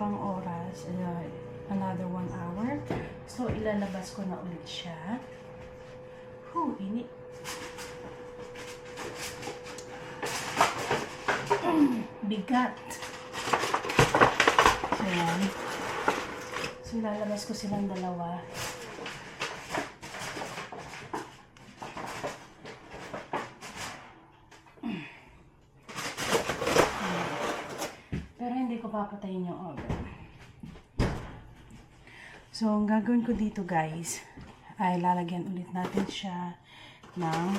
pang oras, another 1 hour. So, ilalabas ko na ulit siya. Init. Bigat. So, yan. So, ilalabas ko silang dalawa. Pero hindi ko papatayin yung oven. So, ang gagawin ko dito guys, ay lalagyan ulit natin siya ng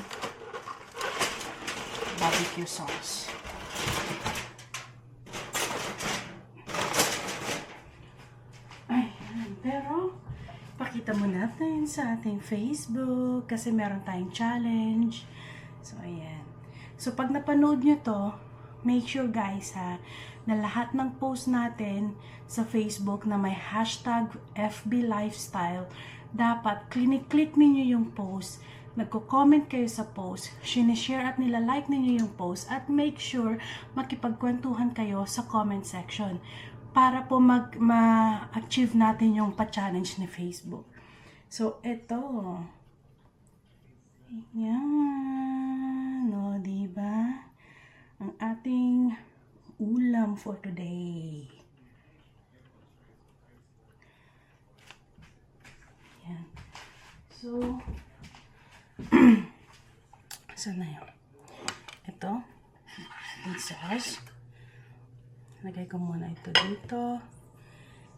barbecue sauce. Ayan. Pero, pakita mo natin sa ating Facebook kasi meron tayong challenge. So, ayan. So, pag napanood nyo to, make sure guys ha, na lahat ng post natin sa Facebook na may hashtag FB Lifestyle, dapat click ninyo yung post, nagko-comment kayo sa post, sinishare at nilalike ninyo yung post, at make sure makipagkwentuhan kayo sa comment section para po ma-achieve natin yung pa-challenge ni Facebook. So, ito. Ayan. O, diba? Ang ating ulam for today. Ayan. So, saan na yun? Ito. Yung sauce. Lagay ko muna ito dito.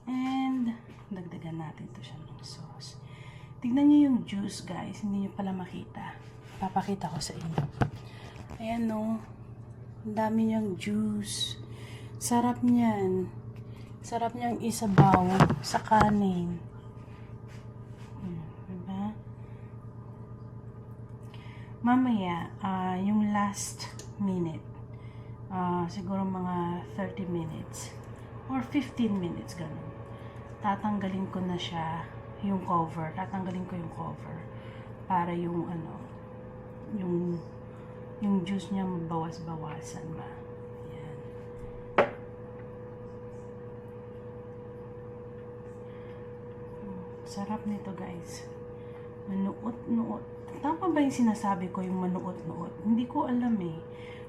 And, dagdagan natin ito siya ng sauce. Tignan niyo yung juice, guys. Hindi niyo pala makita. Papakita ko sa inyo. Ayan, no. Ang dami niyang juice. Sarap niyan. Sarap niyang isabaw sa kanin. Diba? Mamaya, yung last minute, siguro mga 30 minutes or 15 minutes, ganun. Tatanggalin ko na siya, yung cover. Tatanggalin ko yung cover para yung yung juice niya mabawas-bawasan ba. Ayan. Sarap nito guys. Manuot-nuot. Tama ba yung sinasabi ko yung manuot-nuot? Hindi ko alam eh.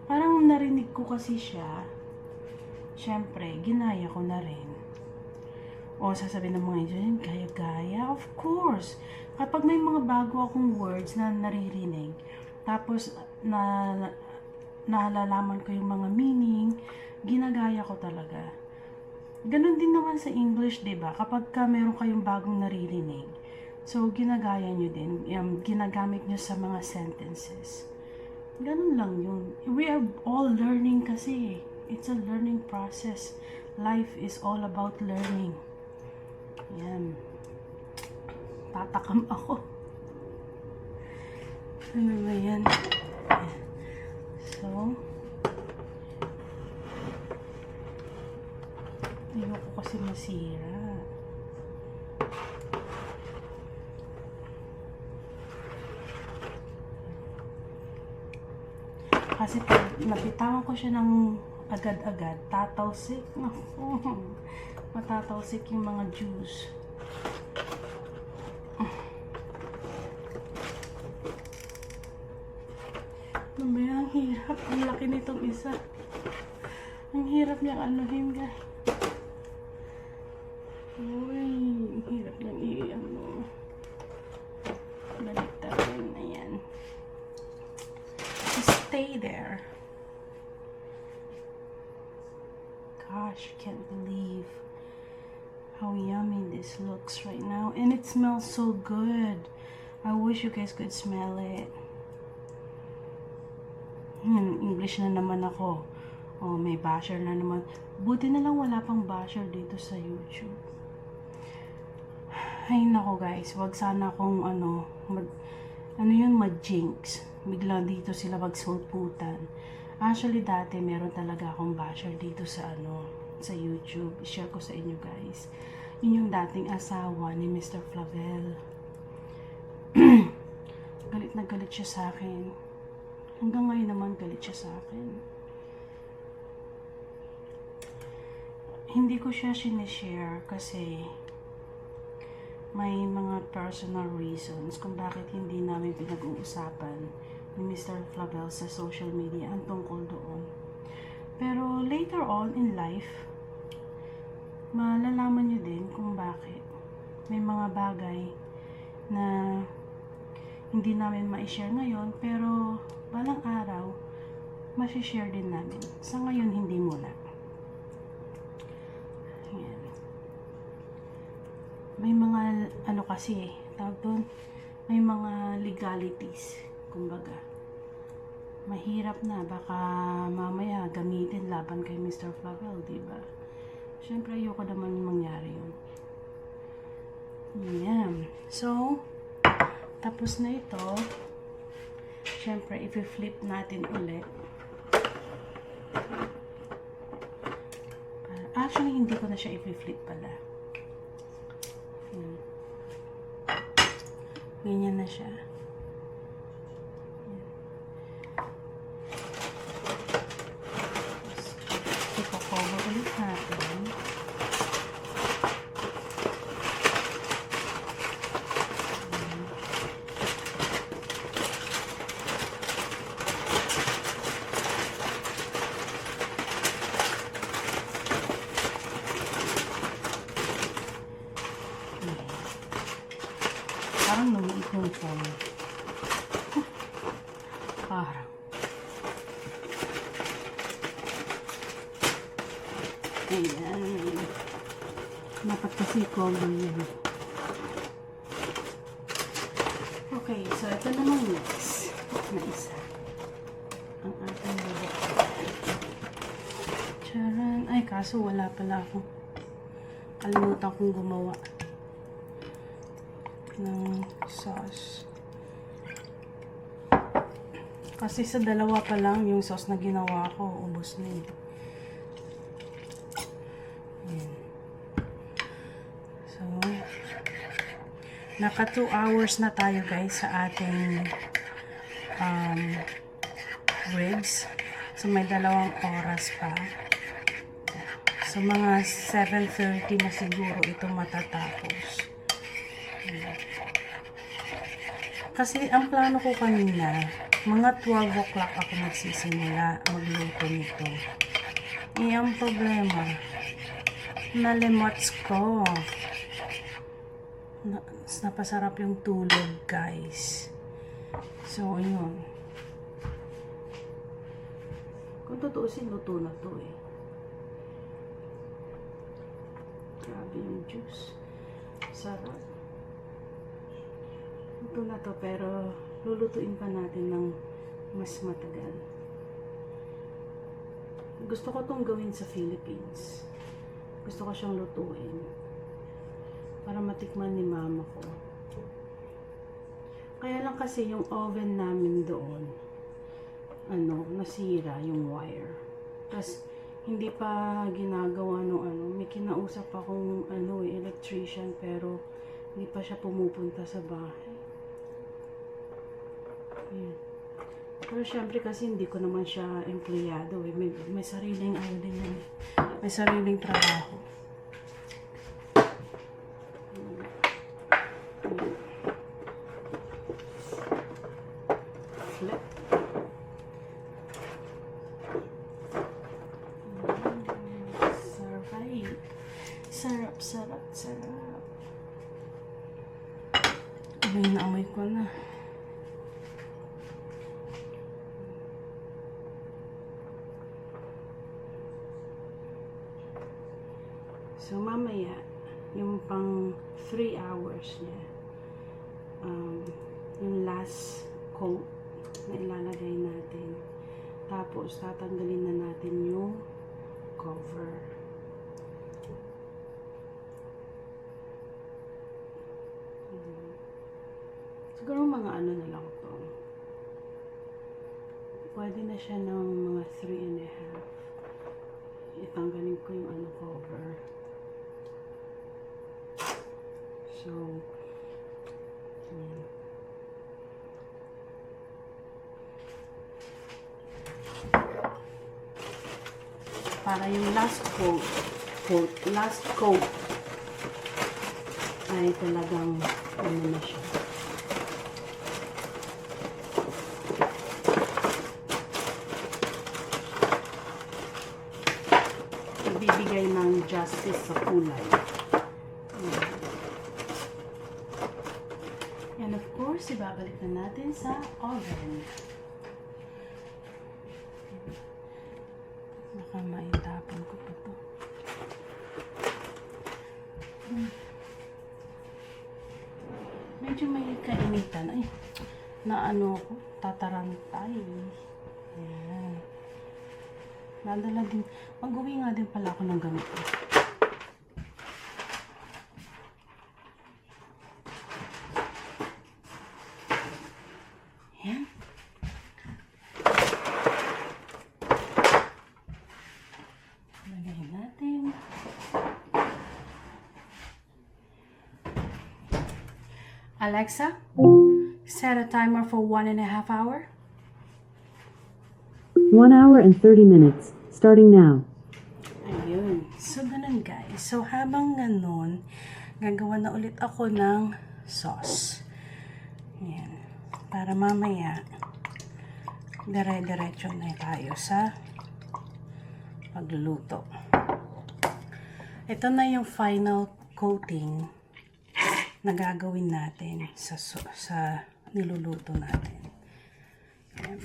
Parang narinig ko kasi siya. Siyempre, ginaya ko na rin. O sasabihin ng mga dyan, gaya-gaya? Of course. Kapag may mga bago akong words na naririnig, tapos nalalaman ko yung mga meaning, ginagaya ko talaga. Ganun din naman sa English, diba? Kapag meron kayong bagong naririnig, so ginagaya nyo din, ginagamit nyo sa mga sentences. Ganun lang yun. We are all learning kasi. It's a learning process. Life is all about learning. Yan. Tatakam ako. Ano ba yan? So, ayoko ko kasi masira. Kasi pag napitawan ko siya ng agad-agad, tatalsik. Matatalsik yung mga juice. Ang hirap. Ang laki nitong isa. Ang hirap niyang anuhin, guys. Uy, ang hirap niyang i-ano. Baliktarin na yan. Stay there. Gosh, can't believe how yummy this looks right now. And it smells so good. I wish you guys could smell it. English na naman ako. Oh, may basher na naman. Buti na lang wala pang basher dito sa YouTube. Ay nako guys, wag sana akong mag-jinx. Bigla dito sila magsulputan. Actually dati meron talaga akong basher dito sa sa YouTube. I-share ko sa inyo guys. Yun yung dating asawa ni Mr. Flavel. Galit na galit siya sa akin. Hanggang ngayon naman galit siya sa akin. hindi ko siya sinishare kasi may mga personal reasons kung bakit hindi namin pinag-uusapan ni Mr. Flavel sa social media ang tungkol doon. Pero later on in life, malalaman nyo din kung bakit. May mga bagay na hindi namin ma-share ngayon, pero balang araw, ma-share din namin. Sa ngayon, hindi muna. Ayan. May mga, ano kasi, tawag doon, may mga legalities, kumbaga. Mahirap na, baka mamaya gamitin laban kay Mr. Flavel, diba? Siyempre, ayoko naman mangyari yun. Ayan. So, tapos na ito. Siyempre, i-flip natin ulit. Actually, hindi ko na siya i-flip pala. Ayan. Ganyan na siya. I-cover ulit natin. Parang lumiit yung phone. Parang. Ayan. Dapat kasi color yun. Okay, so ito naman next na isa. Ang ating bubuksan. Charan. Ay, kaso wala pala ako. Kalimutan kong gumawa ng sauce. Kasi sa dalawa pa lang yung sauce na ginawa ko, ubos na yun. Ayan. So, naka 2 hours na tayo guys sa ating ribs. So, may 2 oras pa. So, mga 7:30 na siguro ito matatapos. Kasi ang plano ko kanina, mga 12 o'clock ako magsisimula magluto nito. Ang problema, nalimots ko. Napasarap yung tulog, guys. So, yun. Kung tutuusin, luto na to eh. Grabe yung juice. Sarap. Ito na to, pero lulutuin pa natin ng mas matagal. Gusto ko tong gawin sa Philippines. Gusto ko siyang lutuin para matikman ni mama ko. Kaya lang kasi yung oven namin doon, nasira yung wire. Tapos hindi pa ginagawa may kinausap akong electrician, pero hindi pa siya pumupunta sa bahay. Ayan. Pero syempre kasi hindi ko naman siya empleyado eh. May sariling din yan. May sariling trabaho. Flip. Sarap. Sarap. Amoy na amoy ko na. So, mamaya, yung pang 3 hours niya, yung last coat na ilalagay natin. Tapos, tatanggalin na natin yung cover. Siguro mga na lang to. Pwede na siya ng mga 3.5. Itanggalin ko yung cover. So, ayan. Para yung last coat last coat ay talagang ano na siya. Bibigay ng justice sa kulay. And of course, ibabalik na natin sa oven. Baka maitapon ko pa to. Medyo may kainitan. Ay, na ano ko, tatarantay. Ayan. Nadala din. Mag-uwi nga din pala ako ng gamit ko. Ayan. Lagay natin. Alexa, set a timer for 1.5 hours. 1 hour and 30 minutes, starting now. Ayun. So, ganun guys. So, habang ganun, gagawa na ulit ako ng sauce. Ayan. Para mamaya, dire-diretso na tayo sa pagluluto. Ito na yung final coating na gagawin natin sa niluluto natin. Ayan.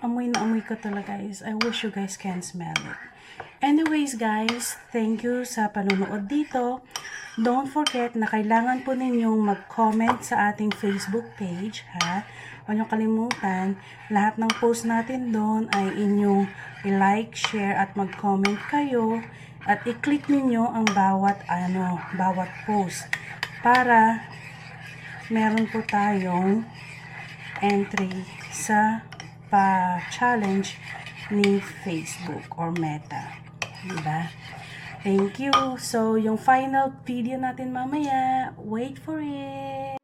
Amoy na amoy ko talaga guys. I wish you guys can smell it. Anyways guys, thank you sa panonood dito. Don't forget na kailangan po ninyong mag-comment sa ating Facebook page, ha? Huwag niyong kalimutan, lahat ng post natin doon ay inyong i-like, share at mag-comment kayo at i-click ninyo ang bawat post para meron po tayong entry sa pa-challenge ni Facebook or Meta. Diba? Thank you. So, yung final video natin mamaya, wait for it.